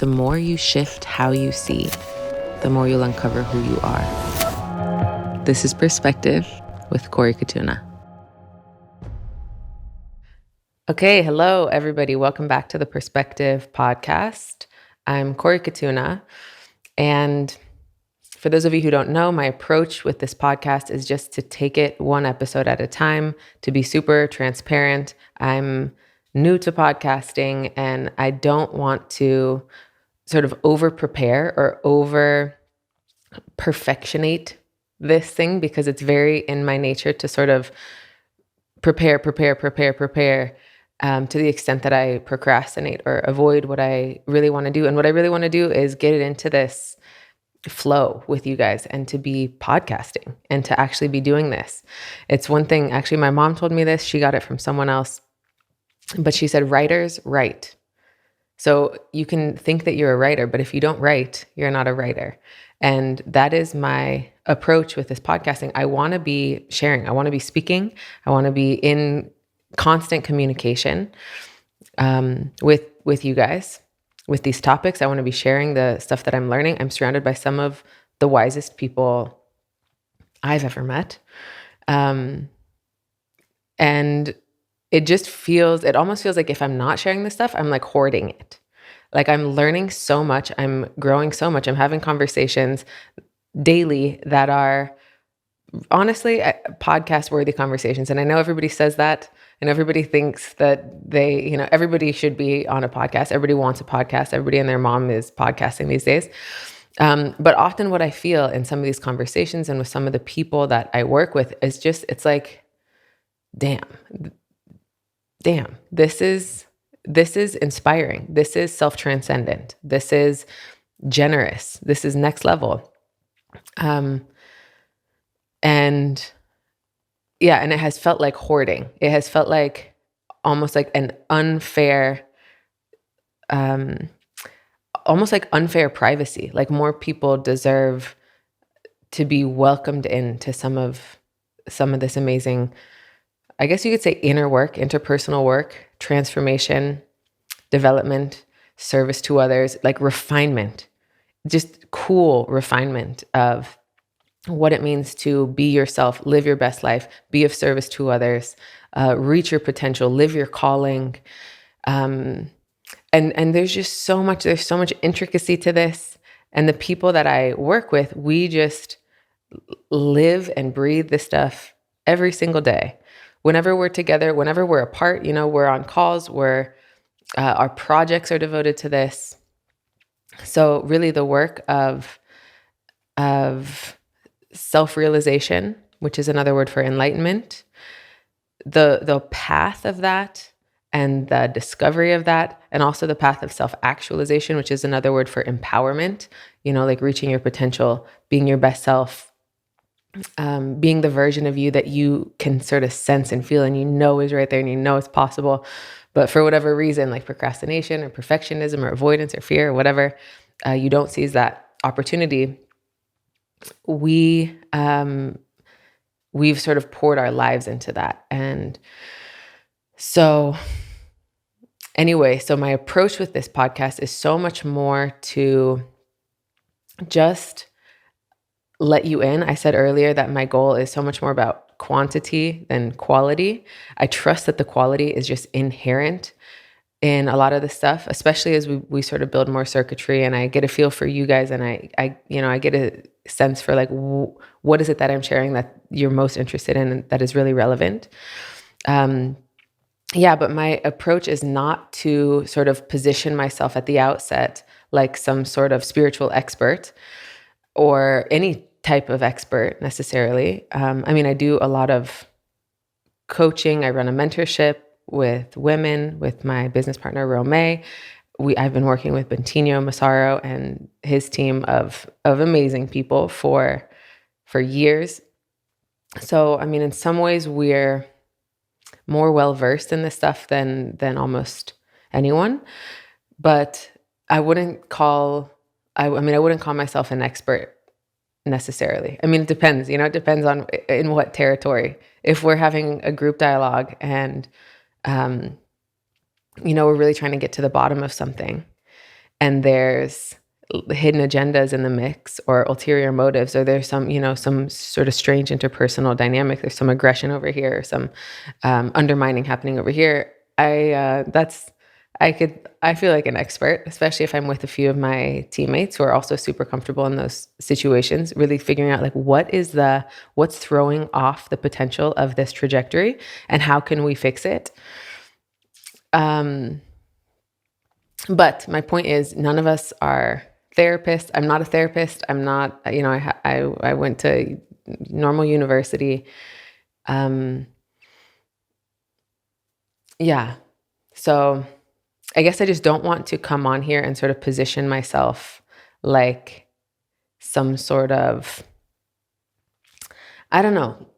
the more you shift how you see, the more you'll uncover who you are. This is Perspective with Corey Katuna. Okay, hello everybody. Welcome back to the Perspective podcast. I'm Corey Katuna, and for those of you who don't know, my approach with this podcast is just to take it one episode at a time, to be super transparent. I'm new to podcasting, and I don't want to sort of over prepare or over perfectionate this thing, because it's very in my nature to sort of prepare to the extent that I procrastinate or avoid what I really want to do. And what I really want to do is get it into this flow with you guys and to be podcasting and to actually be doing this. It's one thing, actually, my mom told me this. She got it from someone else, but she said, writers write. So you can think that you're a writer, but if you don't write, you're not a writer. And that is my approach with this podcasting. I want to be sharing. I want to be speaking. I want to be in constant communication with you guys, with these topics. I want to be sharing the stuff that I'm learning. I'm surrounded by some of the wisest people I've ever met. And it almost feels like if I'm not sharing this stuff, I'm like hoarding it. Like I'm learning so much, I'm growing so much, I'm having conversations daily that are honestly podcast worthy conversations. And I know everybody says that, and everybody thinks that everybody should be on a podcast. Everybody wants a podcast. Everybody and their mom is podcasting these days. But often what I feel in some of these conversations and with some of the people that I work with is just, it's like, damn, this is inspiring. This is self-transcendent. This is generous. This is next level. And it has felt like hoarding. It has felt like almost like an unfair, almost like unfair privacy. Like more people deserve to be welcomed into some of this amazing, I guess you could say, inner work, interpersonal work, transformation, development, service to others, like refinement, just cool refinement of what it means to be yourself, live your best life, be of service to others, reach your potential, live your calling. And there's just there's so much intricacy to this. And the people that I work with, we just live and breathe this stuff every single day. Whenever we're together, whenever we're apart, we're on calls, our projects are devoted to this. So really the work of self-realization, which is another word for enlightenment, the path of that and the discovery of that, and also the path of self-actualization, which is another word for empowerment, like reaching your potential, being your best self, being the version of you that you can sort of sense and feel and is right there and it's possible. But for whatever reason, like procrastination or perfectionism or avoidance or fear or whatever, you don't seize that opportunity. We've sort of poured our lives into that. And so anyway, my approach with this podcast is so much more to just let you in. I said earlier that my goal is so much more about quantity than quality. I trust that the quality is just inherent in a lot of the stuff, especially as we sort of build more circuitry, and I get a feel for you guys, and I get a sense for like, what is it that I'm sharing that you're most interested in and that is really relevant. But my approach is not to sort of position myself at the outset like some sort of spiritual expert or any type of expert necessarily. I do a lot of coaching. I run a mentorship with women with my business partner, Romee. I've been working with Bentinho, Massaro, and his team of amazing people for years. So, in some ways we're more well-versed in this stuff than almost anyone, but I wouldn't call myself an expert necessarily. It depends, it depends on in what territory. If we're having a group dialogue and, we're really trying to get to the bottom of something, and there's hidden agendas in the mix, or ulterior motives, or there's some, some sort of strange interpersonal dynamic, there's some aggression over here, or some undermining happening over here, I feel like an expert, especially if I'm with a few of my teammates who are also super comfortable in those situations, really figuring out like what's throwing off the potential of this trajectory and how can we fix it. But my point is, none of us are therapists. I'm not a therapist. I'm not, I went to normal university. Yeah. So I guess I just don't want to come on here and sort of position myself like some sort of, I don't know.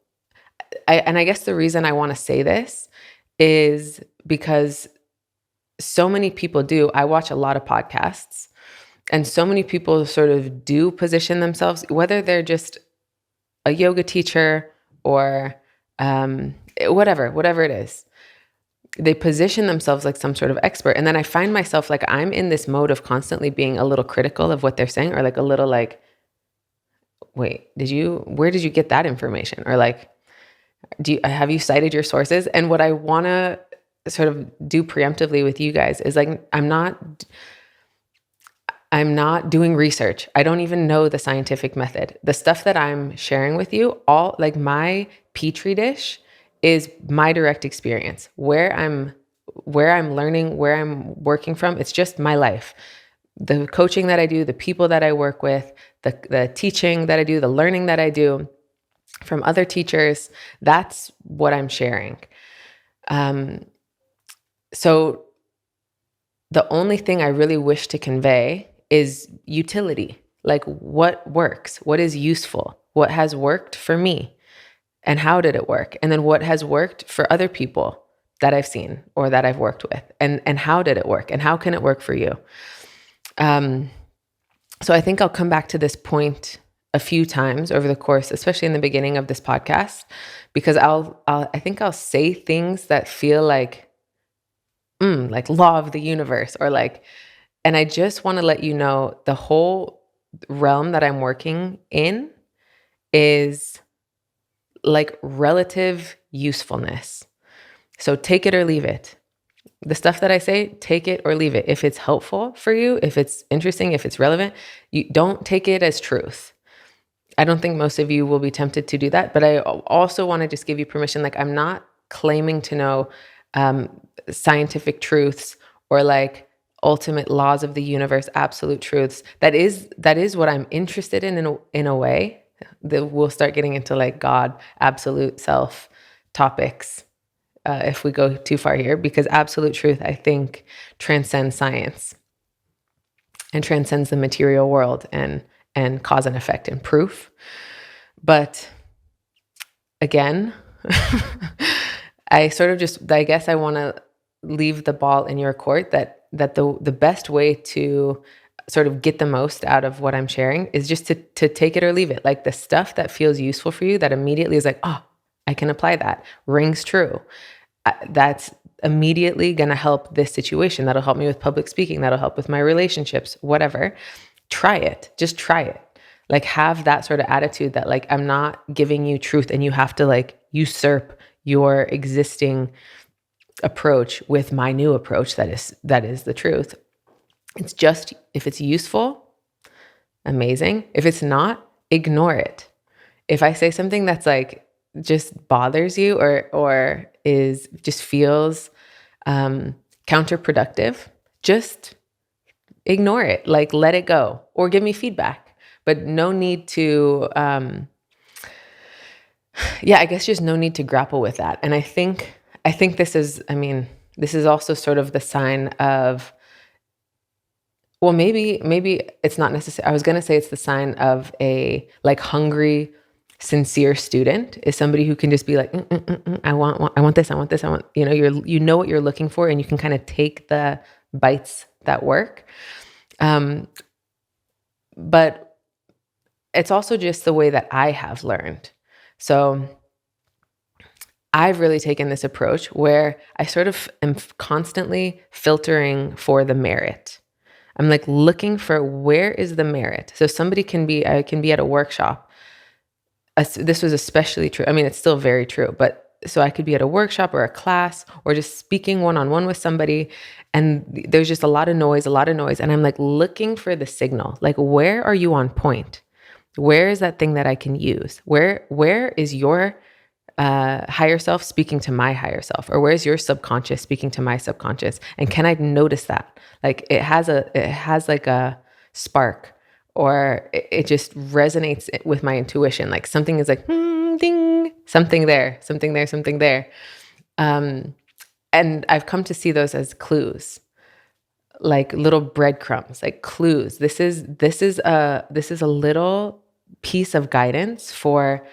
And I guess the reason I want to say this is because so many people do. I watch a lot of podcasts, and so many people sort of do position themselves, whether they're just a yoga teacher or whatever it is. They position themselves like some sort of expert. And then I find myself like I'm in this mode of constantly being a little critical of what they're saying, or like a little like, wait, where did you get that information? Or like, have you cited your sources? And what I want to sort of do preemptively with you guys is like, I'm not doing research. I don't even know the scientific method. The stuff that I'm sharing with you, all like my petri dish is my direct experience. Where I'm learning, where I'm working from, it's just my life. The coaching that I do, the people that I work with, the teaching that I do, the learning that I do from other teachers, that's what I'm sharing. So the only thing I really wish to convey is utility. Like what works, what is useful, what has worked for me, and how did it work? And then what has worked for other people that I've seen or that I've worked with, and how did it work, and how can it work for you? So I think I'll come back to this point a few times over the course, especially in the beginning of this podcast, because I think I'll say things that feel like law of the universe, or like, and I just want to let you know the whole realm that I'm working in is like relative usefulness. So take it or leave it. The stuff that I say, take it or leave it. If it's helpful for you, if it's interesting, if it's relevant, you don't take it as truth. I don't think most of you will be tempted to do that, but I also want to just give you permission. Like, I'm not claiming to know scientific truths or like ultimate laws of the universe, absolute truths. That is what I'm interested in a way. That we'll start getting into like God, absolute self topics if we go too far here, because absolute truth, I think, transcends science and transcends the material world and cause and effect and proof. But again, I guess I want to leave the ball in your court that the best way to sort of get the most out of what I'm sharing is just to take it or leave it. Like the stuff that feels useful for you, that immediately is like, oh, I can apply that, rings true. That's immediately going to help this situation. That'll help me with public speaking. That'll help with my relationships, whatever. Try it. Just try it. Like have that sort of attitude that like, I'm not giving you truth and you have to like usurp your existing approach with my new approach. That is the truth. It's just, if it's useful, amazing. If it's not, ignore it. If I say something that's like, just bothers you or is just feels counterproductive, just ignore it. Like let it go, or give me feedback. But no need to, I guess just no need to grapple with that. And I think this is also sort of the sign of, well, maybe it's not necessary. I was going to say it's the sign of a like hungry, sincere student is somebody who can just be like, I want this, you know what you're looking for, and you can kind of take the bites that work. But it's also just the way that I have learned. So I've really taken this approach where I sort of am constantly filtering for the merit. I'm like looking for where is the merit. So I can be at a workshop. This was especially true. I mean, it's still very true, but so I could be at a workshop or a class or just speaking one-on-one with somebody, and there's just a lot of noise, and I'm like looking for the signal. Like, where are you on point? Where is that thing that I can use? Where is your higher self speaking to my higher self, or where's your subconscious speaking to my subconscious? And can I notice that? Like it has like a spark, or it just resonates with my intuition. Like something is like, ding, something there, something there, something there. And I've come to see those as clues, like little breadcrumbs, like clues. This is a little piece of guidance for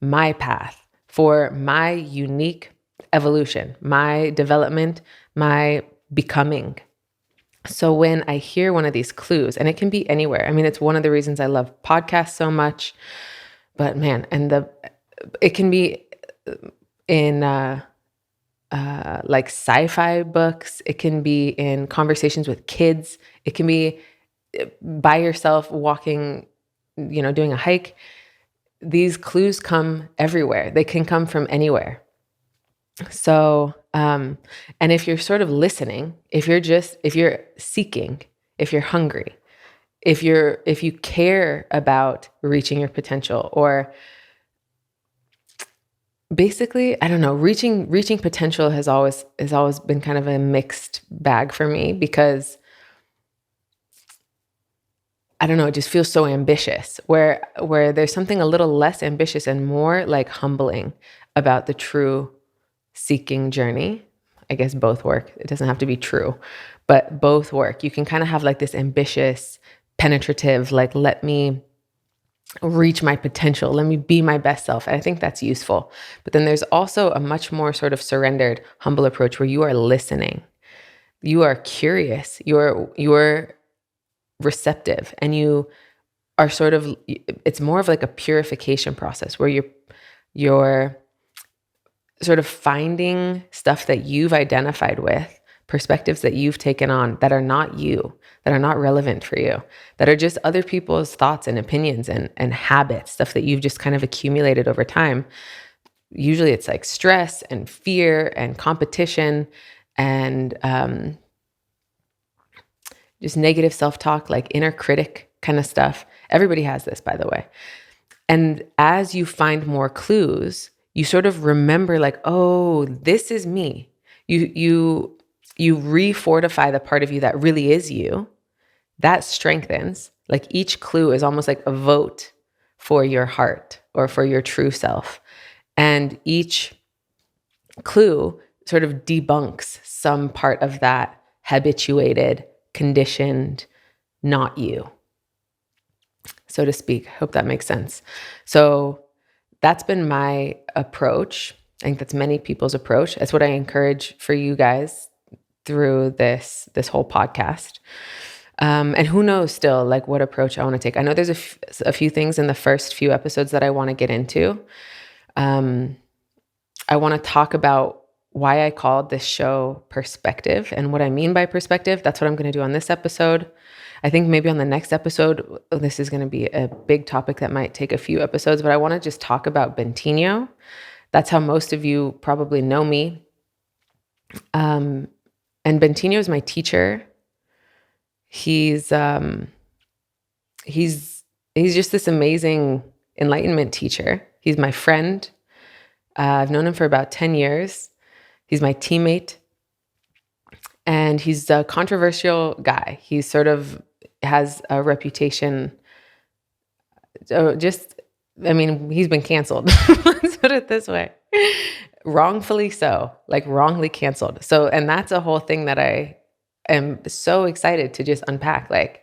my path, for my unique evolution, my development, my becoming. So when I hear one of these clues, and it can be anywhere. I mean, it's one of the reasons I love podcasts so much. But man, it can be in like sci-fi books. It can be in conversations with kids. It can be by yourself walking, doing a hike. These clues come everywhere. They can come from anywhere. So, and if you're sort of listening, if you're seeking, if you're hungry, if you care about reaching your potential, or basically, I don't know, reaching potential has always been kind of a mixed bag for me, because I don't know, it just feels so ambitious, where there's something a little less ambitious and more like humbling about the true seeking journey. I guess both work. It doesn't have to be true, but both work. You can kind of have like this ambitious, penetrative, like, let me reach my potential, let me be my best self. And I think that's useful. But then there's also a much more sort of surrendered, humble approach where you are listening. You are curious. You're receptive, and you are sort of, it's more of like a purification process where you're sort of finding stuff that you've identified with, perspectives that you've taken on that are not you, that are not relevant for you, that are just other people's thoughts and opinions and habits, stuff that you've just kind of accumulated over time. Usually it's like stress and fear and competition and just negative self-talk, like inner critic kind of stuff. Everybody has this, by the way. And as you find more clues, you sort of remember like, oh, this is me. You refortify the part of you that really is you. That strengthens. Like each clue is almost like a vote for your heart or for your true self. And each clue sort of debunks some part of that habituated, conditioned, not you, so to speak. I hope that makes sense. So that's been my approach. I think that's many people's approach. That's what I encourage for you guys through this whole podcast. And who knows still like what approach I want to take. I know there's a few things in the first few episodes that I want to get into. I want to talk about why I called this show Perspective and what I mean by perspective. That's what I'm going to do on this episode. I think maybe on the next episode, this is going to be a big topic that might take a few episodes, but I want to just talk about Bentinho. That's how most of you probably know me. And Bentinho is my teacher. He's just this amazing enlightenment teacher. He's my friend. I've known him for about 10 years. He's my teammate. And he's a controversial guy. He sort of has a reputation. He's been canceled. Let's put it this way. Wrongfully so, like wrongly canceled. So, and that's a whole thing that I am so excited to just unpack, like,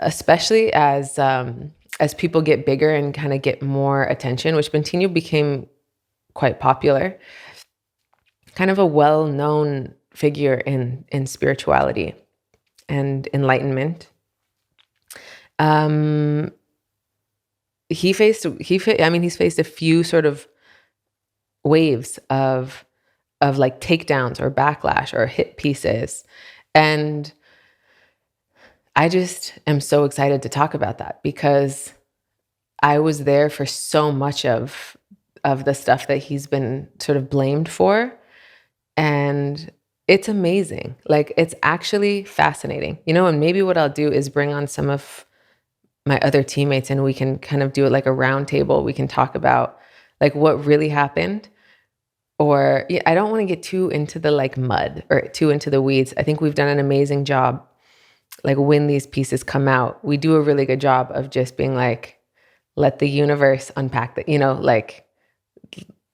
especially as people get bigger and kind of get more attention, which Bentinho became quite popular, kind of a well-known figure in spirituality and enlightenment. He's faced a few sort of waves of like takedowns or backlash or hit pieces. And I just am so excited to talk about that because I was there for so much of the stuff that he's been sort of blamed for. And it's amazing. Like, it's actually fascinating. And maybe what I'll do is bring on some of my other teammates and we can kind of do it like a round table. We can talk about like what really happened. Or I don't want to get too into the like mud or too into the weeds. I think we've done an amazing job. Like when these pieces come out, we do a really good job of just being like, let the universe unpack that, like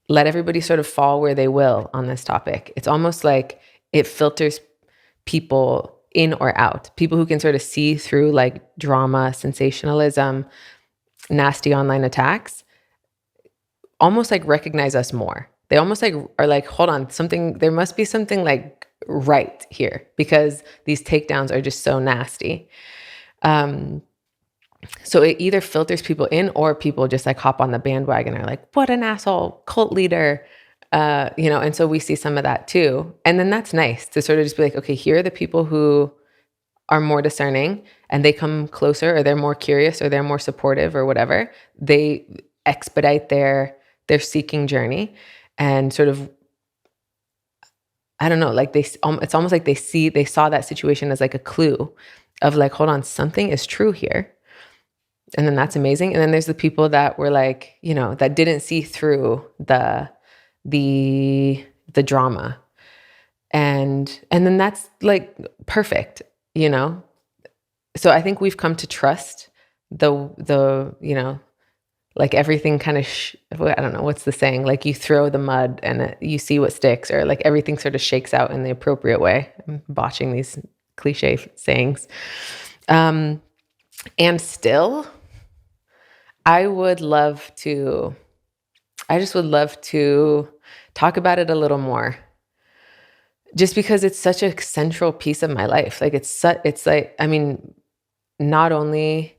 let everybody sort of fall where they will on this topic. It's almost like it filters people in or out, people who can sort of see through like drama, sensationalism, nasty online attacks, almost like recognize us more. They almost like are like, hold on, there must be something like right here because these takedowns are just so nasty. So it either filters people in or people just like hop on the bandwagon and are like, what an asshole cult leader. And so we see some of that too. And then that's nice to sort of just be like, okay, here are the people who are more discerning and they come closer or they're more curious or they're more supportive or whatever. They expedite their seeking journey and sort of, I don't know, like it's almost like they saw that situation as like a clue of like, hold on, something is true here. And then that's amazing. And then there's the people that were like, that didn't see through the drama. And then that's like perfect, So I think we've come to trust the like everything kind of, I don't know, what's the saying? Like you throw the mud and you see what sticks, or like everything sort of shakes out in the appropriate way. I'm botching these cliche sayings. And still, I just would love to talk about it a little more, just because it's such a central piece of my life. Like it's like, I mean, not only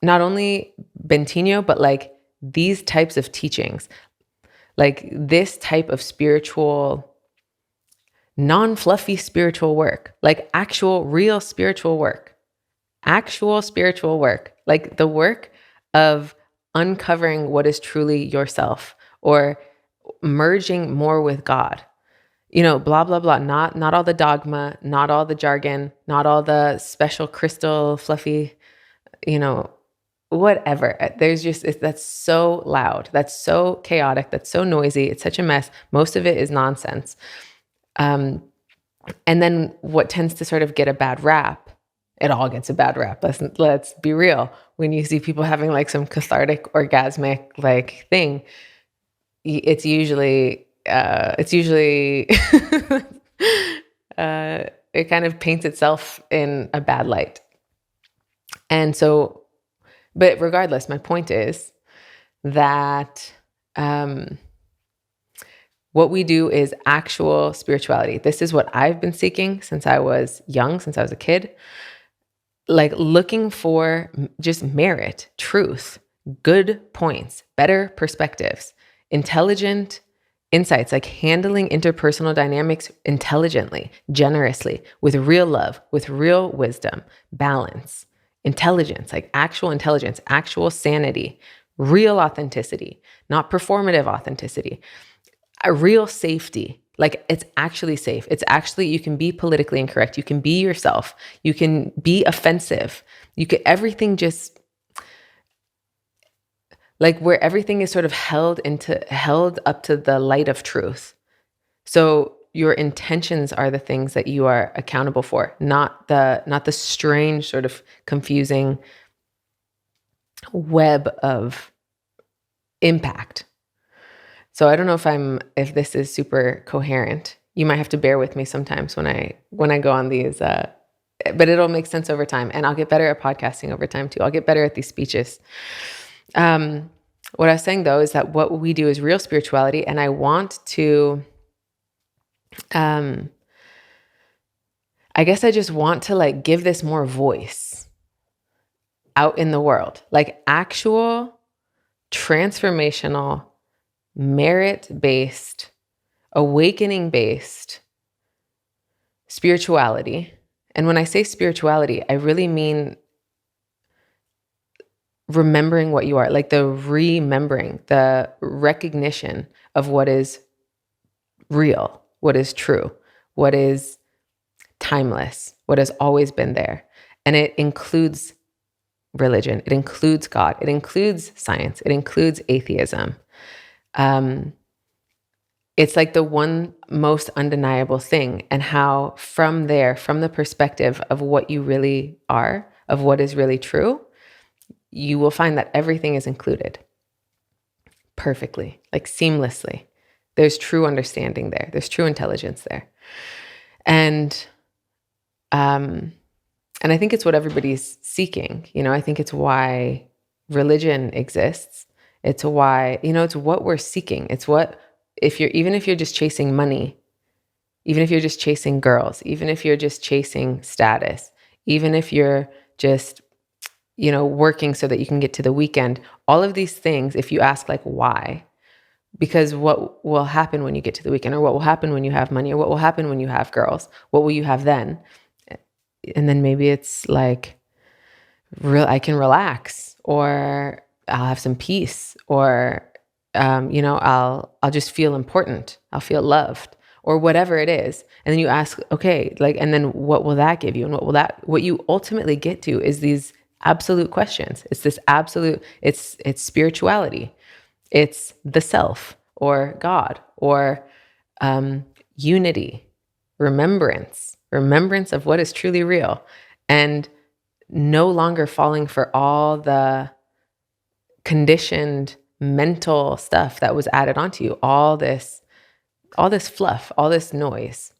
Bentinho, but like these types of teachings, like this type of spiritual, non-fluffy spiritual work, like actual real spiritual work, like the work of uncovering what is truly yourself or merging more with God, blah, blah, blah. Not all the dogma, not all the jargon, not all the special crystal fluffy, whatever. That's so loud. That's so chaotic. That's so noisy. It's such a mess. Most of it is nonsense. And then what tends to sort of get a bad rap, it all gets a bad rap. Let's be real. When you see people having like some cathartic, orgasmic like thing, it's usually it kind of paints itself in a bad light. And so, but regardless, my point is that what we do is actual spirituality. This is what I've been seeking since I was young, since I was a kid. Like looking for just merit, truth, good points, better perspectives, intelligent insights, like handling interpersonal dynamics intelligently, generously, with real love, with real wisdom, balance, intelligence, like actual intelligence, actual sanity, real authenticity, not performative authenticity, a real safety. Like it's actually safe. It's actually, you can be politically incorrect. You can be yourself. You can be offensive. Everything just like where everything is sort of held up to the light of truth. So your intentions are the things that you are accountable for, not the strange sort of confusing web of impact. So I don't know if this is super coherent. You might have to bear with me sometimes when I go on these, but it'll make sense over time, and I'll get better at podcasting over time too. I'll get better at these speeches. What I was saying though is that what we do is real spirituality, and I want to, I guess I just want to like give this more voice out in the world, like actual transformational, merit-based, awakening-based spirituality. And when I say spirituality, I really mean remembering what you are, like the remembering, the recognition of what is real, what is true, what is timeless, what has always been there. And it includes religion, it includes God, it includes science, it includes atheism. It's like the one most undeniable thing, and how from there, from the perspective of what you really are, of what is really true, you will find that everything is included perfectly, like seamlessly. There's true understanding there. There's true intelligence there. And I think it's what everybody's seeking. I think it's why religion exists. It's why, it's what we're seeking. It's what, even if you're just chasing money, even if you're just chasing girls, even if you're just chasing status, even if you're just, working so that you can get to the weekend, all of these things, if you ask like why, because what will happen when you get to the weekend, or what will happen when you have money, or what will happen when you have girls, what will you have then? And then maybe it's like, I can relax, or I'll have some peace, or, I'll just feel important. I'll feel loved, or whatever it is. And then you ask, okay, like, and then what will that give you? And what you ultimately get to is these absolute questions. It's this absolute, it's spirituality. It's the self, or God, or unity, remembrance of what is truly real, and no longer falling for all the conditioned mental stuff that was added onto you, all this fluff, all this noise.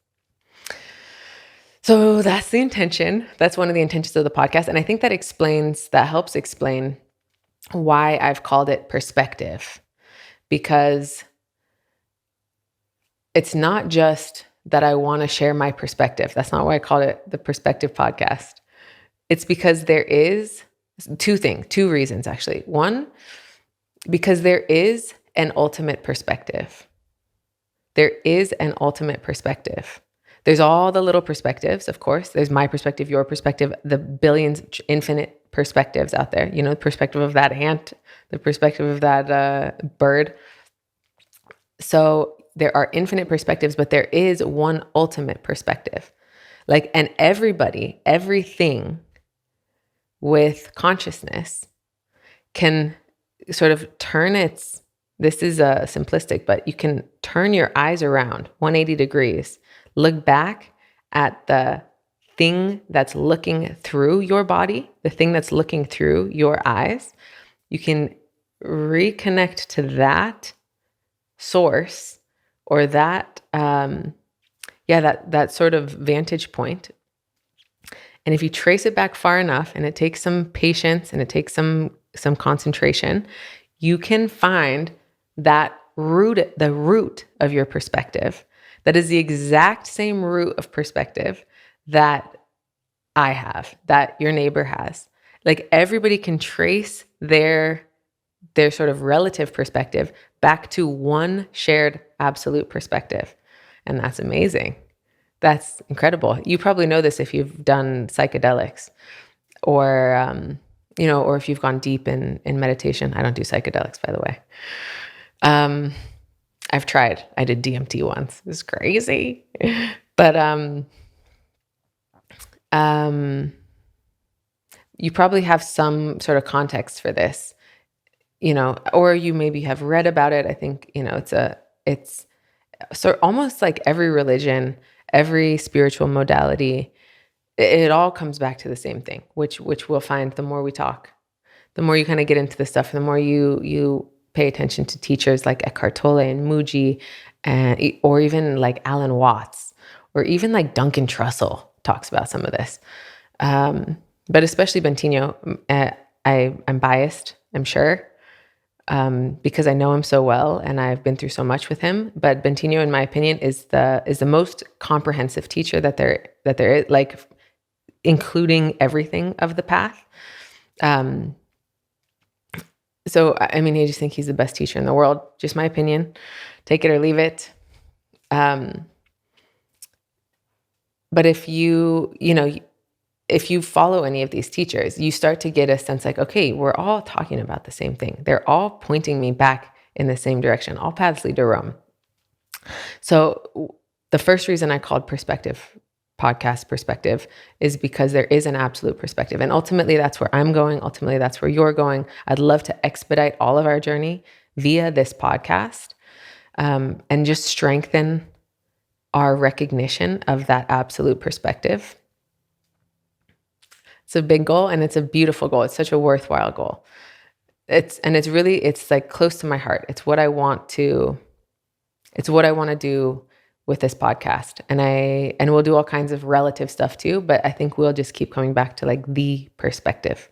So that's the intention. That's one of the intentions of the podcast. And I think that helps explain why I've called it perspective, because it's not just that I want to share my perspective. That's not why I called it the Perspective Podcast. It's because there is two reasons actually. One, because there is an ultimate perspective. There is an ultimate perspective. There's all the little perspectives, of course. There's my perspective, your perspective, the billions, infinite perspectives out there. The perspective of that ant, the perspective of that bird. So there are infinite perspectives, but there is one ultimate perspective. And everything with consciousness can sort of this is simplistic, but you can turn your eyes around 180 degrees, look back at the thing that's looking through your body, the thing that's looking through your eyes. You can reconnect to that source, or that sort of vantage point. And if you trace it back far enough, and it takes some patience and it takes some concentration, you can find the root of your perspective. That is the exact same root of perspective that I have, that your neighbor has. Everybody can trace their sort of relative perspective back to one shared absolute perspective. And that's amazing. That's incredible. You probably know this if you've done psychedelics, or, or if you've gone deep in meditation. I don't do psychedelics, by the way. I've tried. I did DMT once. It was crazy. But you probably have some sort of context for this, or you maybe have read about it. I think, it's so almost like every religion, every spiritual modality, it all comes back to the same thing, which we'll find the more we talk, the more you kind of get into this stuff, the more you pay attention to teachers like Eckhart Tolle and Muji, or even like Alan Watts, or even like Duncan Trussell talks about some of this. But especially Bentinho, I'm biased, I'm sure, because I know him so well and I've been through so much with him. But Bentinho, in my opinion, is the most comprehensive teacher that there is, including everything of the path. So, I mean, I just think he's the best teacher in the world. Just my opinion. Take it or leave it. But if if you follow any of these teachers, you start to get a sense like, okay, we're all talking about the same thing. They're all pointing me back in the same direction. All paths lead to Rome. So the first reason I called podcast perspective is because there is an absolute perspective. And ultimately, that's where I'm going. Ultimately, that's where you're going. I'd love to expedite all of our journey via this podcast, and just strengthen our recognition of that absolute perspective. It's a big goal, and it's a beautiful goal. It's such a worthwhile goal. It's like close to my heart. It's what I want to do with this podcast. And we'll do all kinds of relative stuff too, but I think we'll just keep coming back to like the perspective.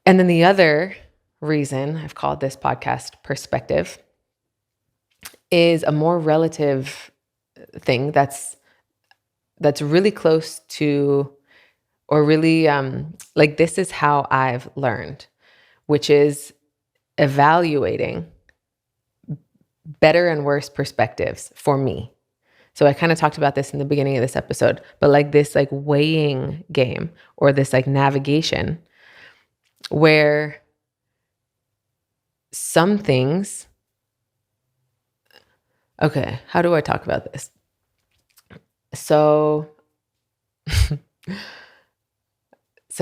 And then the other reason I've called this podcast perspective is a more relative thing that's really close to, or really like, this is how I've learned, which is evaluating better and worse perspectives for me. So I kind of talked about this in the beginning of this episode, but like this like weighing game, or this like navigation, where some things, okay, how do I talk about this? So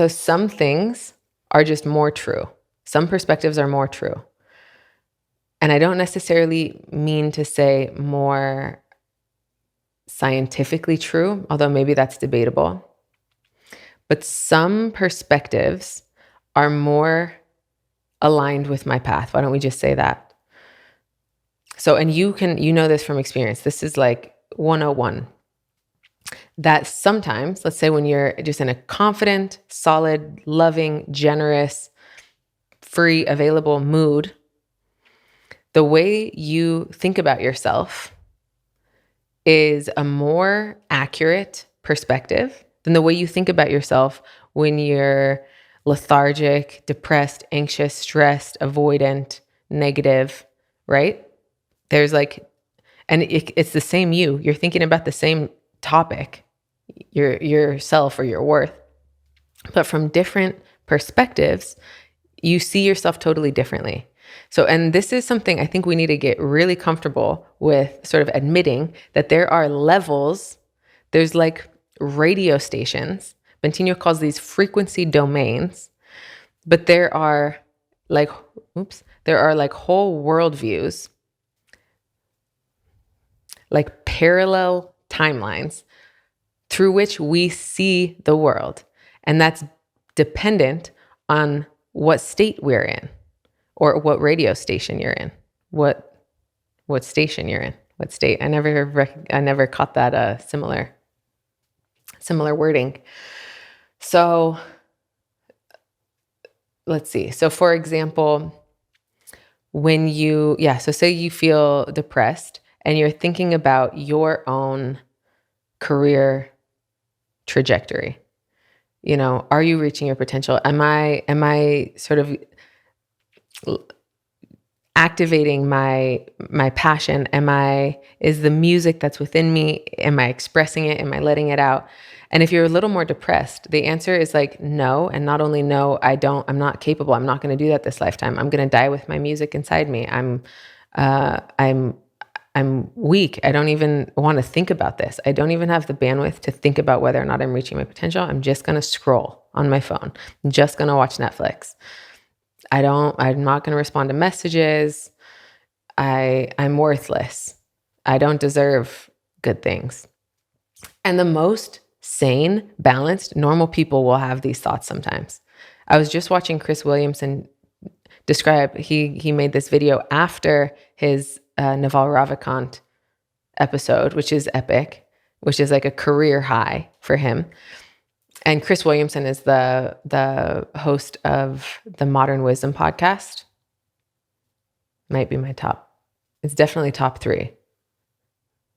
some things are just more true. Some perspectives are more true. And I don't necessarily mean to say more scientifically true, although maybe that's debatable. But some perspectives are more aligned with my path. Why don't we just say that? So, and you know this from experience. This is like 101. That sometimes, let's say when you're just in a confident, solid, loving, generous, free, available mood, the way you think about yourself is a more accurate perspective than the way you think about yourself when you're lethargic, depressed, anxious, stressed, avoidant, negative, right? There's like, and it's the same you. You're thinking about the same topic, yourself or your worth, but from different perspectives, you see yourself totally differently. So, and this is something I think we need to get really comfortable with, sort of admitting that there are levels. There's like radio stations. Bentinho calls these frequency domains, but there are like whole worldviews, like parallel timelines through which we see the world. And that's dependent on what state we're in, or what radio station you're in, what station you're in, what state. I never caught that similar wording. So let's see. So for example, when so say you feel depressed and you're thinking about your own career trajectory. Are you reaching your potential? Am I sort of activating my passion? Is the music that's within me, am I expressing it? Am I letting it out? And if you're a little more depressed, the answer is like no. And not only no, I'm not capable. I'm not going to do that this lifetime. I'm going to die with my music inside me. I'm weak. I don't even want to think about this. I don't even have the bandwidth to think about whether or not I'm reaching my potential. I'm just going to scroll on my phone. I'm just going to watch Netflix. I'm not going to respond to messages. I'm worthless. I don't deserve good things. And the most sane, balanced, normal people will have these thoughts sometimes. I was just watching Chris Williamson describe, he made this video after his Naval Ravikant episode, which is epic, which is like a career high for him. And Chris Williamson is the host of the Modern Wisdom podcast. Might be my top. It's definitely top 3.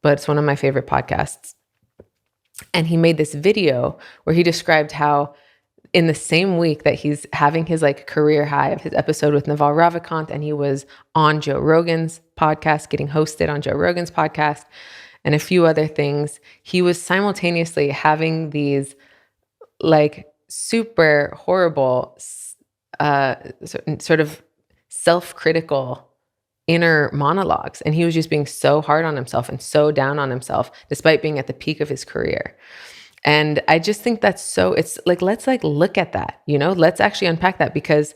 But it's one of my favorite podcasts. And he made this video where he described how in the same week that he's having his like career high of his episode with Naval Ravikant, and he was on Joe Rogan's podcast, getting hosted on Joe Rogan's podcast. and a few other things, he was simultaneously having these like super horrible, sort of self-critical inner monologues. And he was just being so hard on himself and so down on himself, despite being at the peak of his career. And I just think that's so, it's like, let's like look at that, let's actually unpack that, because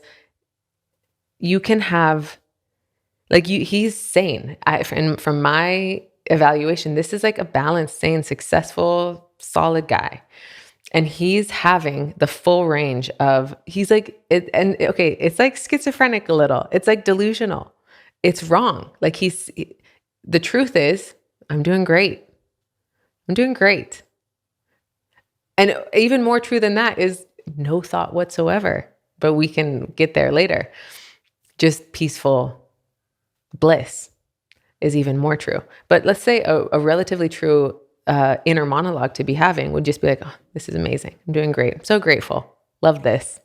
you can have like he's sane. And from my evaluation, this is like a balanced, sane, successful, solid guy. And he's having the full range of, he's like, it's like schizophrenic a little. It's like delusional. It's wrong. Like the truth is, I'm doing great. I'm doing great. And even more true than that is no thought whatsoever, but we can get there later. Just peaceful bliss is even more true. But let's say a relatively true inner monologue to be having would just be like, oh, this is amazing. I'm doing great. I'm so grateful. Love this.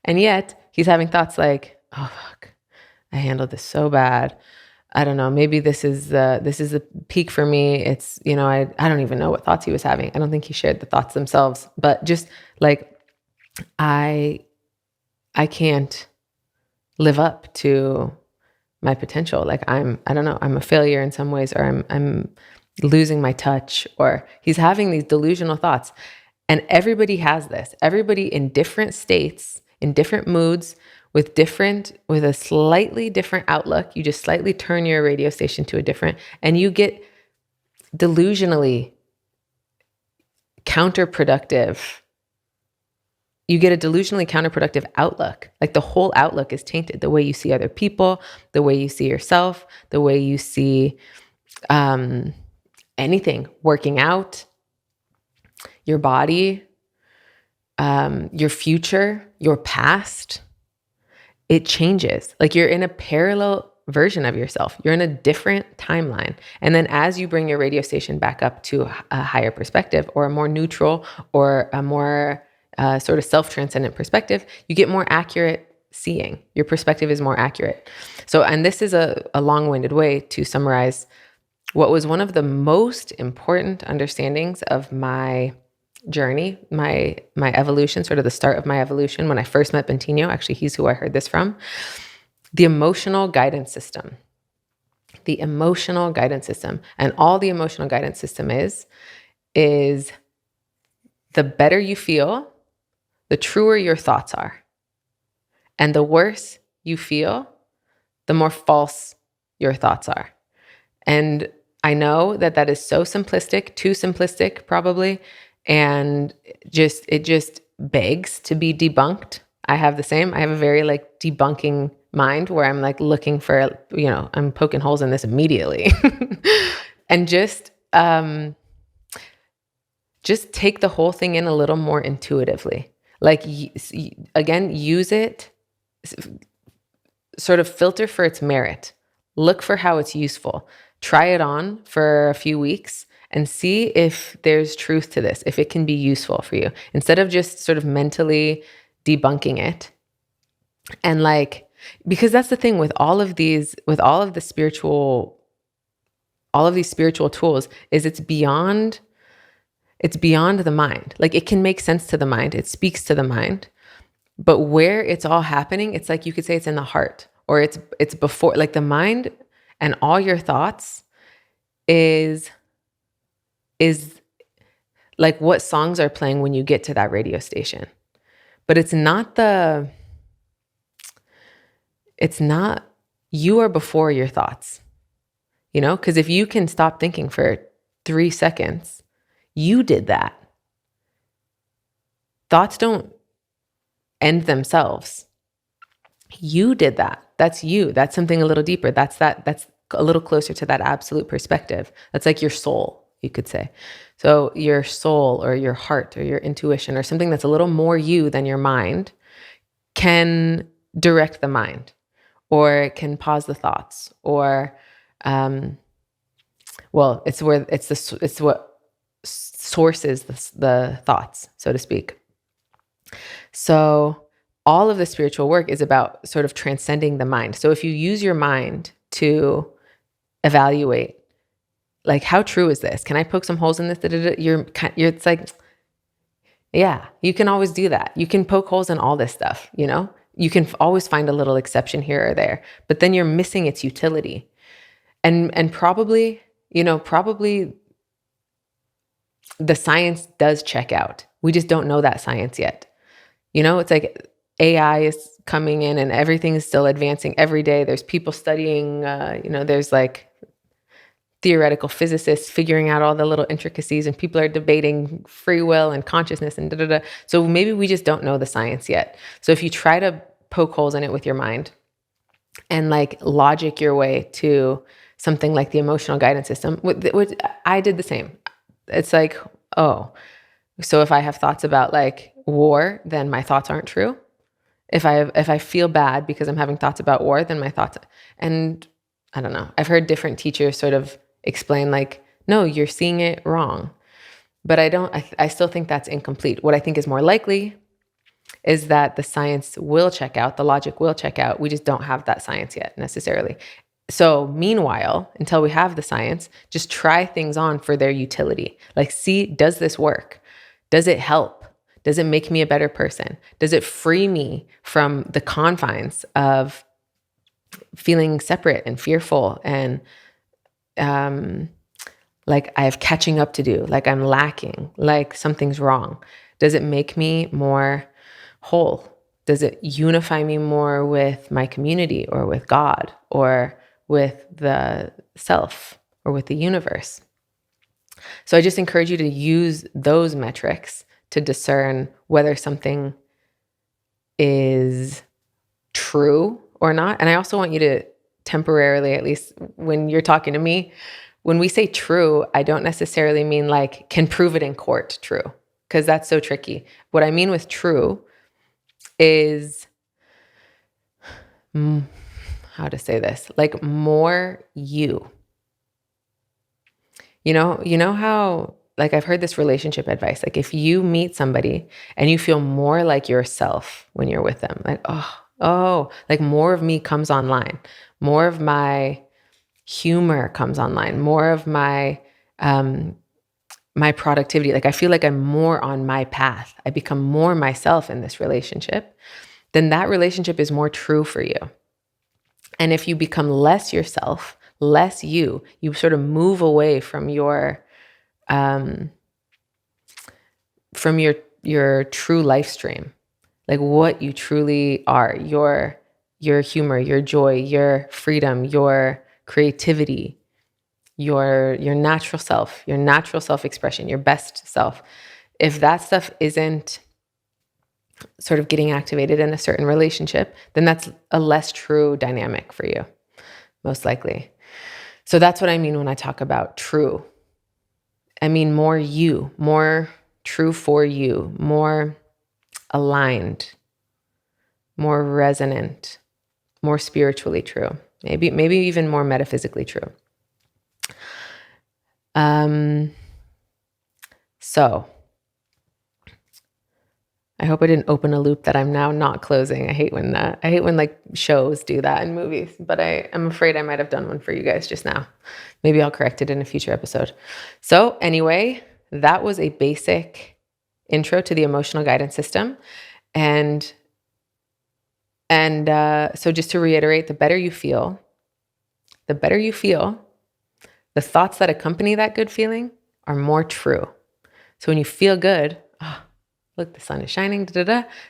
And yet he's having thoughts like, oh, fuck, I handled this so bad. I don't know. Maybe this is the peak for me. It's, I don't even know what thoughts he was having. I don't think he shared the thoughts themselves, but just like, I can't live up to my potential. Like I don't know, I'm a failure in some ways, or I'm losing my touch, or he's having these delusional thoughts. And everybody has this. Everybody in different states, in different moods, with a slightly different outlook. You just slightly turn your radio station to a different, and you get delusionally counterproductive. You get a delusionally counterproductive outlook. Like the whole outlook is tainted. The way you see other people, the way you see yourself, the way you see anything, working out, your body, your future, your past. It changes. Like you're in a parallel version of yourself. You're in a different timeline. And then as you bring your radio station back up to a higher perspective, or a more neutral, or a more sort of self-transcendent perspective, you get more accurate seeing. Your perspective is more accurate. So, and this is a long-winded way to summarize what was one of the most important understandings of my journey, my evolution, sort of the start of my evolution when I first met Bentinho. Actually, he's who I heard this from. The emotional guidance system. The emotional guidance system. And all the emotional guidance system is the better you feel, the truer your thoughts are. And the worse you feel, the more false your thoughts are. And I know that is so simplistic, too simplistic probably, and it just begs to be debunked. I have the same. I have a very like debunking mind where I'm like looking for, I'm poking holes in this immediately. And just take the whole thing in a little more intuitively. Like, again, use it, sort of filter for its merit. Look for how it's useful. Try it on for a few weeks and see if there's truth to this, if it can be useful for you, instead of just sort of mentally debunking it. And like, because that's the thing with all of these spiritual tools, is it's beyond the mind. Like it can make sense to the mind. It speaks to the mind. But where it's all happening, it's like you could say it's in the heart, or it's before, like the mind and all your thoughts is like what songs are playing when you get to that radio station. But it's not you are before your thoughts, because if you can stop thinking for 3 seconds, you did that. Thoughts don't end themselves. You did that. That's you. That's something a little deeper. That's a little closer to that absolute perspective. That's like your soul, you could say. So your soul or your heart or your intuition or something that's a little more you than your mind can direct the mind, or can pause the thoughts, or it's what sources the thoughts, so to speak. So all of the spiritual work is about sort of transcending the mind. So if you use your mind to evaluate, Like, how true is this? Can I poke some holes in this? It's like, yeah, you can always do that. You can poke holes in all this stuff, you know? You can always find a little exception here or there, but then you're missing its utility. And probably, probably the science does check out. We just don't know that science yet. It's like AI is coming in and everything is still advancing every day. There's people studying, there's like theoretical physicists figuring out all the little intricacies, and people are debating free will and consciousness and da-da-da. So maybe we just don't know the science yet. So if you try to poke holes in it with your mind and like logic your way to something like the emotional guidance system, which I did the same. It's like, oh, so if I have thoughts about like war, then my thoughts aren't true. If I feel bad because I'm having thoughts about war, then my thoughts, and I don't know. I've heard different teachers sort of explain like, no, you're seeing it wrong. But I still think that's incomplete. What I think is more likely is that the science will check out, the logic will check out. We just don't have that science yet necessarily. So meanwhile, until we have the science, just try things on for their utility. Like, see, does this work? Does it help? Does it make me a better person? Does it free me from the confines of feeling separate and fearful and like I have catching up to do, like I'm lacking, like something's wrong? Does it make me more whole? Does it unify me more with my community or with God or with the self or with the universe? So I just encourage you to use those metrics to discern whether something is true or not. And I also want you to temporarily, at least when you're talking to me, when we say true, I don't necessarily mean like can prove it in court true, because that's so tricky. What I mean with true is, how to say this, like more you. You know how, like I've heard this relationship advice, like if you meet somebody and you feel more like yourself when you're with them, like, oh, like more of me comes online, more of my humor comes online, more of my productivity. Like I feel like I'm more on my path. I become more myself in this relationship. Then that relationship is more true for you. And if you become less yourself, less you sort of move away from your true life stream, like what you truly are, your humor, your joy, your freedom, your creativity, your natural self-expression, your best self. If that stuff isn't sort of getting activated in a certain relationship, then that's a less true dynamic for you, most likely. So that's what I mean when I talk about true. I mean more you, more true for you, more aligned, more resonant, more spiritually true, maybe even more metaphysically true. So I hope I didn't open a loop that I'm now not closing. I hate when like shows do that in movies, but I'm afraid I might have done one for you guys just now. Maybe I'll correct it in a future episode. So anyway, that was a basic intro to the emotional guidance system. And so just to reiterate, the better you feel, the thoughts that accompany that good feeling are more true. So when you feel good, look, the sun is shining,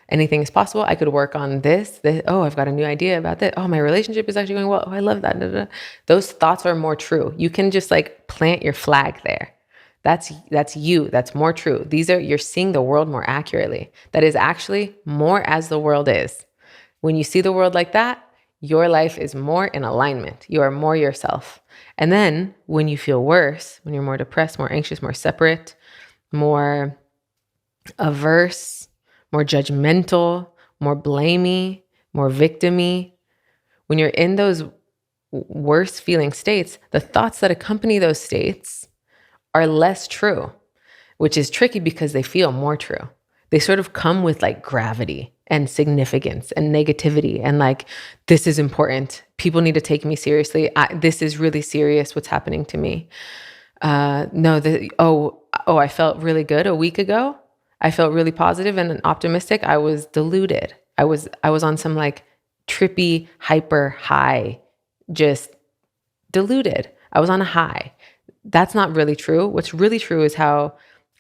anything is possible. I could work on this. Oh, I've got a new idea about this. Oh, my relationship is actually going well. Oh, I love that. Those thoughts are more true. You can just like plant your flag there. That's you. That's more true. You're seeing the world more accurately. That is actually more as the world is. When you see the world like that, your life is more in alignment. You are more yourself. And then when you feel worse, when you're more depressed, more anxious, more separate, more averse, more judgmental, more blamey, more victim-y, when you're in those worse feeling states, the thoughts that accompany those states are less true, which is tricky because they feel more true. They sort of come with like gravity and significance and negativity and like, this is important. People need to take me seriously. This is really serious what's happening to me. No, I felt really good a week ago. I felt really positive and optimistic. I was deluded. I was on some like trippy, hyper high, just deluded. I was on a high. That's not really true. What's really true is how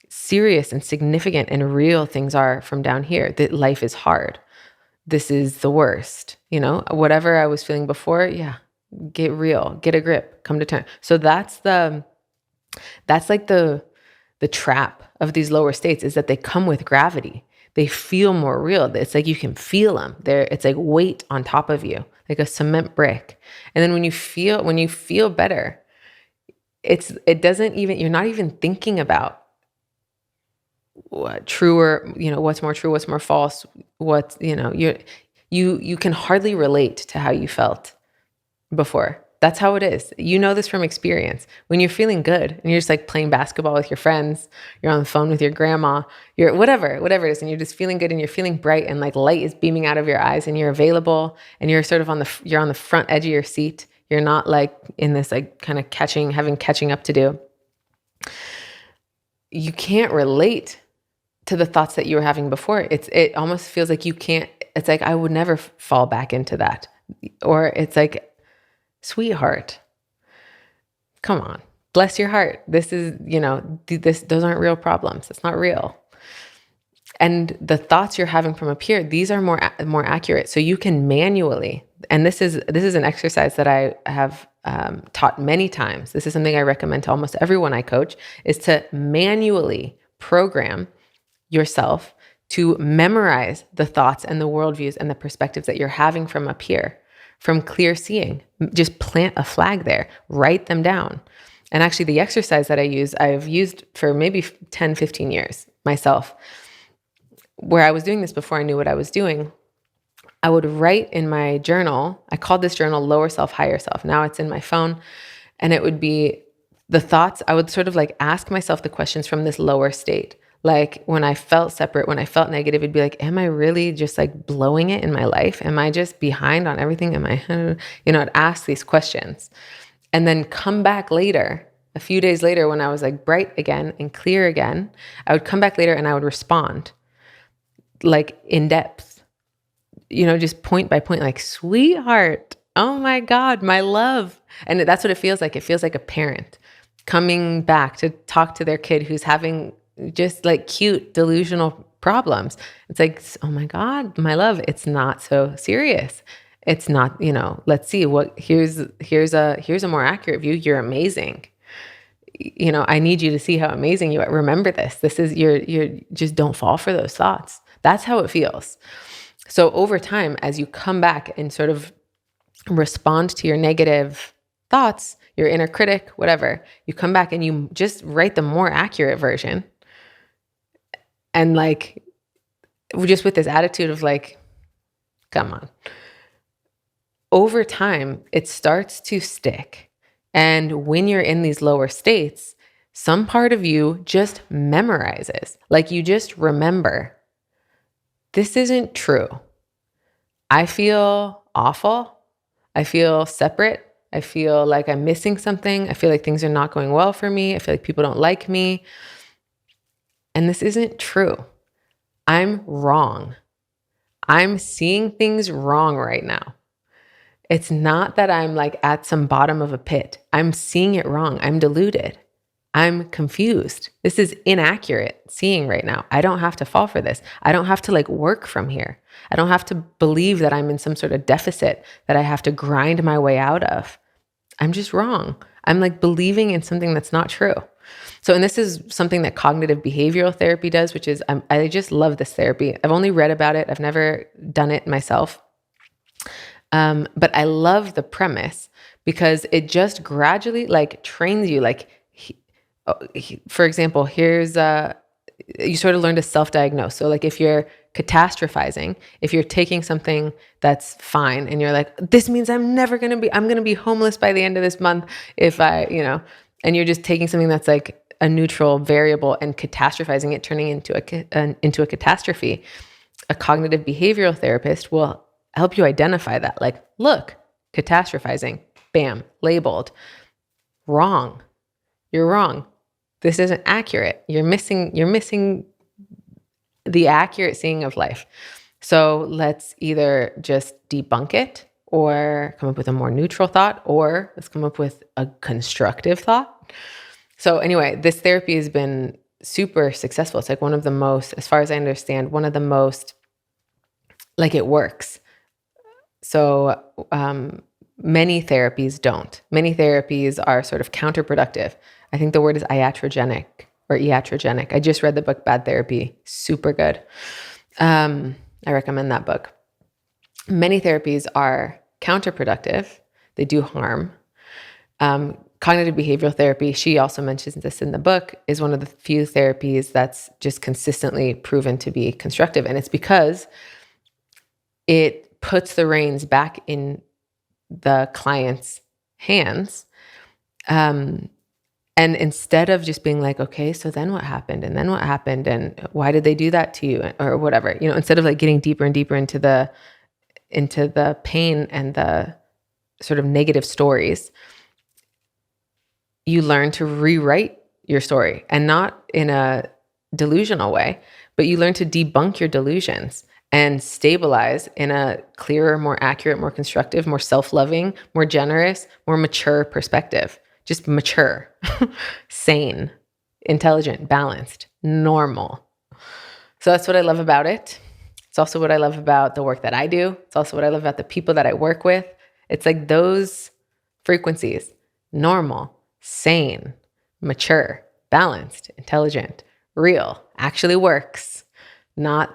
serious and significant and real things are from down here. That life is hard. This is the worst. Whatever I was feeling before, yeah, get real, get a grip, come to terms. So that's like the trap of these lower states, is that they come with gravity. They feel more real. It's like you can feel them. It's like weight on top of you, like a cement brick. And then when you feel better, you're not even thinking about what truer, what's more true, what's more false, you can hardly relate to how you felt before. That's how it is. You know this from experience. When you're feeling good and you're just like playing basketball with your friends, you're on the phone with your grandma, you're whatever it is, and you're just feeling good and you're feeling bright and like light is beaming out of your eyes and you're available and you're sort of you're on the front edge of your seat. You're not like in this like kind of having catching up to do. You can't relate to the thoughts that you were having before. It almost feels like you can't, it's like, I would never fall back into that. Or it's like, sweetheart, come on, bless your heart. This is, those aren't real problems. It's not real. And the thoughts you're having from up here, these are more accurate. So you can manually, and this is an exercise that I have taught many times. This is something I recommend to almost everyone I coach, is to manually program yourself to memorize the thoughts and the worldviews and the perspectives that you're having from up here, from clear seeing. Just plant a flag there, write them down. And actually the exercise that I've used for maybe 10, 15 years myself, where I was doing this before I knew what I was doing. I would write in my journal. I called this journal Lower Self, Higher Self. Now it's in my phone. And it would be the thoughts. I would sort of like ask myself the questions from this lower state. Like when I felt separate, when I felt negative, it'd be like, am I really just like blowing it in my life? Am I just behind on everything? I'd ask these questions and then come back later, a few days later, when I was like bright again and clear again, I would come back later and I would respond like in depth, just point by point, like, sweetheart, oh my God, my love. And that's what it feels like. It feels like a parent coming back to talk to their kid who's having just like cute delusional problems. It's like, oh my God, my love, it's not so serious. It's not, let's see here's a more accurate view. You're amazing. I need you to see how amazing you are. Remember this. This is you're just don't fall for those thoughts. That's how it feels. So over time, as you come back and sort of respond to your negative thoughts, your inner critic, whatever, you come back and you just write the more accurate version. And like, just with this attitude of like, come on. Over time, it starts to stick. And when you're in these lower states, some part of you just memorizes. Like you just remember, this isn't true. I feel awful. I feel separate. I feel like I'm missing something. I feel like things are not going well for me. I feel like people don't like me. And this isn't true. I'm wrong. I'm seeing things wrong right now. It's not that I'm like at some bottom of a pit. I'm seeing it wrong. I'm deluded. I'm confused. This is inaccurate seeing right now. I don't have to fall for this. I don't have to like work from here. I don't have to believe that I'm in some sort of deficit that I have to grind my way out of. I'm just wrong. I'm like believing in something that's not true. So, and this is something that cognitive behavioral therapy does, which is, I just love this therapy. I've only read about it. I've never done it myself. But I love the premise because it just gradually like trains you. Like, for example, you sort of learn to self-diagnose. So like if you're catastrophizing, if you're taking something that's fine and you're like, this means I'm going to be homeless by the end of this month if and you're just taking something that's like a neutral variable and catastrophizing it, turning into a catastrophe. A cognitive behavioral therapist will help you identify that. Like, look, catastrophizing, bam, labeled, wrong. You're wrong. This isn't accurate. You're missing the accurate seeing of life. So let's either just debunk it or come up with a more neutral thought, or let's come up with a constructive thought. So anyway, this therapy has been super successful. It's like one of the most, as far as I understand, one of the most, like, it works. So many therapies don't. Many therapies are sort of counterproductive. I think the word is iatrogenic or iatrogenic. I just read the book Bad Therapy. Super good. I recommend that book. Many therapies are counterproductive. They do harm. Cognitive behavioral therapy, she also mentions this in the book, is one of the few therapies that's just consistently proven to be constructive. And it's because it puts the reins back in the client's hands. And instead of just being like, okay, so then what happened? And then what happened? And why did they do that to you? Or whatever, instead of like getting deeper and deeper into the pain and the sort of negative stories, you learn to rewrite your story, and not in a delusional way, but you learn to debunk your delusions and stabilize in a clearer, more accurate, more constructive, more self-loving, more generous, more mature perspective. Just mature, sane, intelligent, balanced, normal. So that's what I love about it. It's also what I love about the work that I do. It's also what I love about the people that I work with. It's like those frequencies: normal, sane, mature, balanced, intelligent, real, actually works, not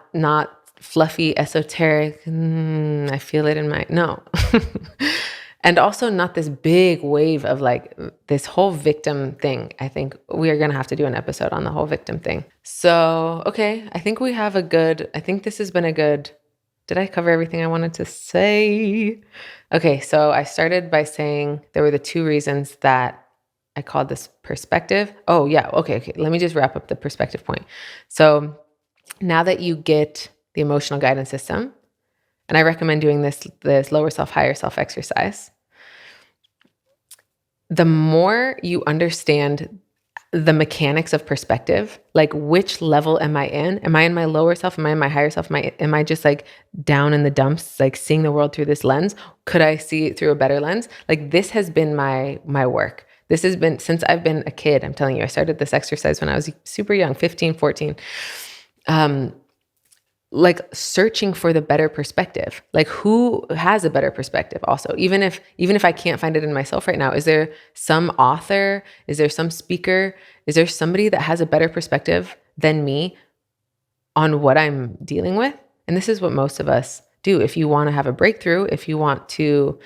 fluffy, esoteric, I feel it in my, no. And also not this big wave of like this whole victim thing. I think we are going to have to do an episode on the whole victim thing. So, okay, I think this has been a good, did I cover everything I wanted to say? Okay, so I started by saying there were the two reasons that I called this perspective. Oh yeah, okay. Let me just wrap up the perspective point. So now that you get the emotional guidance system, and I recommend doing this lower self, higher self exercise, the more you understand the mechanics of perspective, like which level am I in? Am I in my lower self? Am I in my higher self? Am I just like down in the dumps, like seeing the world through this lens? Could I see it through a better lens? Like, this has been my work. This has been since I've been a kid. I'm telling you, I started this exercise when I was super young, 15, 14. Like searching for the better perspective. Like, who has a better perspective also? Even if I can't find it in myself right now, is there some author? Is there some speaker? Is there somebody that has a better perspective than me on what I'm dealing with? And this is what most of us do. If you want to have a breakthrough, if you want to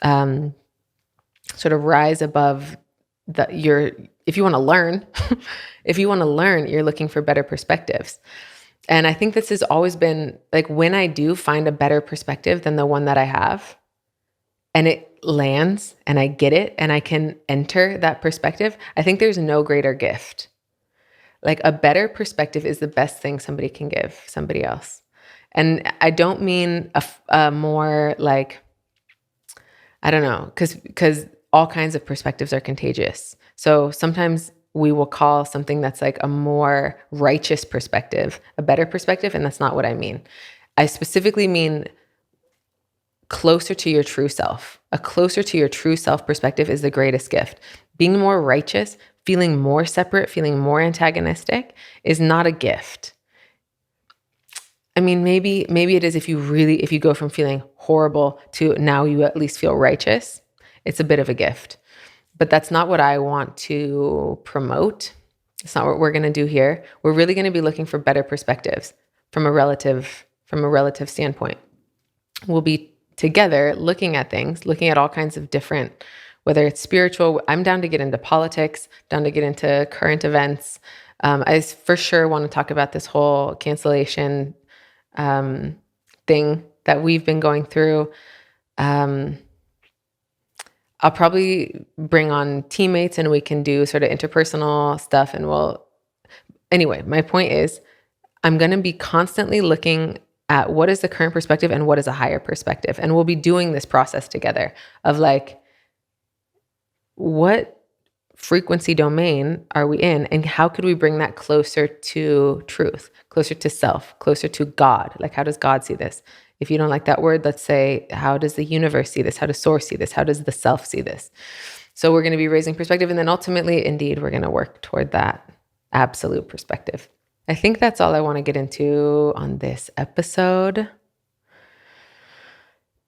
sort of rise above if you want to learn, you're looking for better perspectives. And I think this has always been like, when I do find a better perspective than the one that I have, and it lands and I get it and I can enter that perspective, I think there's no greater gift. Like, a better perspective is the best thing somebody can give somebody else. And I don't mean a more like, I don't know, because all kinds of perspectives are contagious. So sometimes we will call something that's like a more righteous perspective a better perspective, and that's not what I mean. I specifically mean closer to your true self. A closer to your true self perspective is the greatest gift. Being more righteous, feeling more separate, feeling more antagonistic is not a gift. I mean, maybe it is if you go from feeling horrible to now you at least feel righteous. It's a bit of a gift. But that's not what I want to promote. It's not what we're going to do here. We're really going to be looking for better perspectives from a relative standpoint. We'll be together looking at things, looking at all kinds of different, whether it's spiritual. I'm down to get into politics, down to get into current events. I for sure want to talk about this whole cancellation thing that we've been going through. I'll probably bring on teammates and we can do sort of interpersonal stuff, and anyway, my point is, I'm going to be constantly looking at what is the current perspective and what is a higher perspective. And we'll be doing this process together of like, what frequency domain are we in, and how could we bring that closer to truth, closer to self, closer to God? Like, how does God see this? If you don't like that word, let's say, how does the universe see this? How does source see this? How does the self see this? So we're going to be raising perspective, and then ultimately, indeed, we're going to work toward that absolute perspective. I think that's all I want to get into on this episode.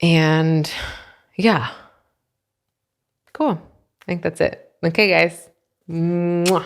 And yeah, cool. I think that's it. Okay, guys. Mwah.